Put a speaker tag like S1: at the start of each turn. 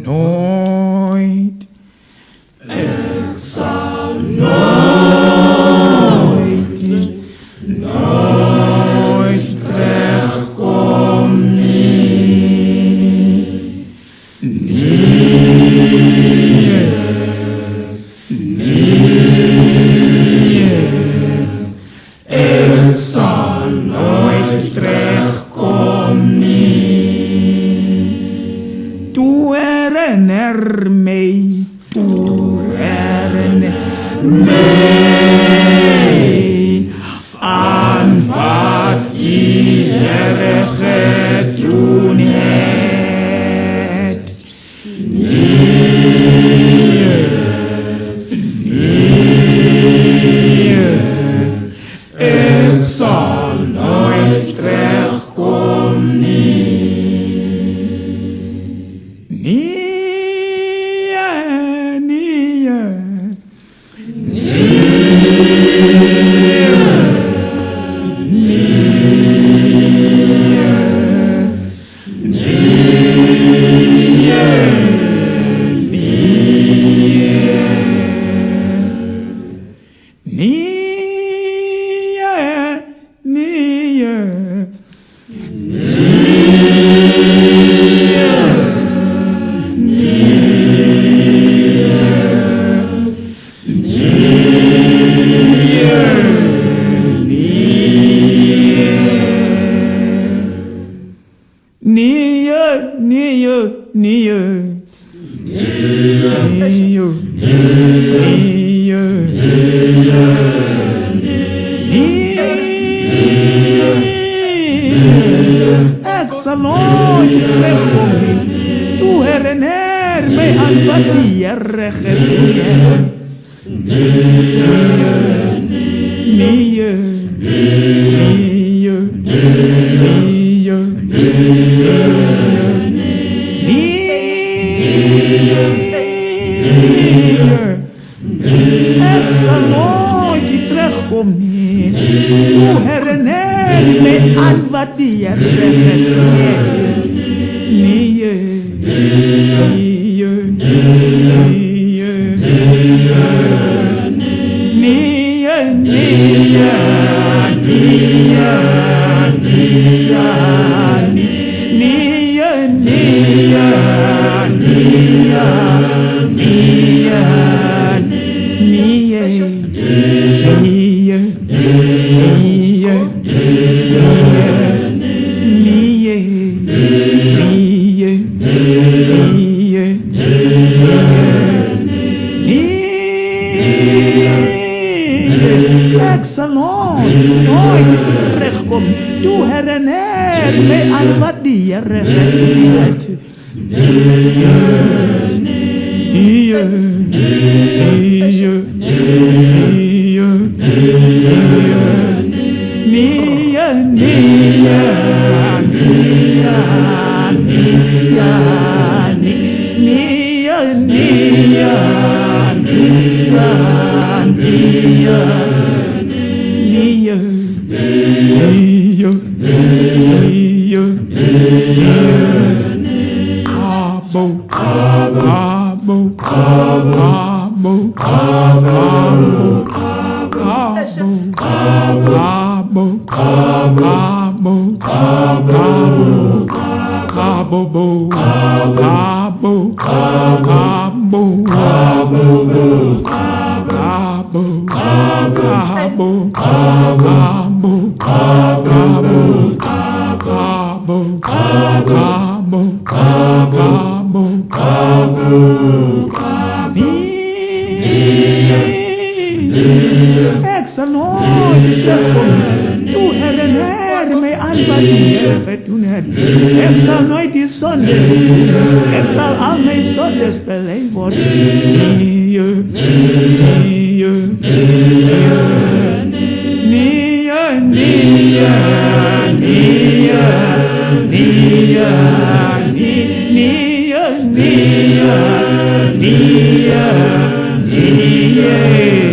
S1: nooit. Ik zal nooit terugkomen. Ik zal nooit terugkomen. Toe herinner mij aan wat die Heere gedoen het. Ik zal nooit terugkomen. Ik zal nooit terugkomen. Toe herinner mij aan wat die Heere gedoen heeft. Ik zal nooit terugkomen. Toe herinner mij aan wat die Heere gedoen heeft. Ik zal nooit terugkomen. Toe herinner mij aan wat die Heere gedoen heeft. Ik zal nooit terugkomen. Toe herinner mij aan wat die Heere gedoen heeft. Ik zal nooit die zonde doen. Ik zal al mijn zondes beleid worden. Yeah.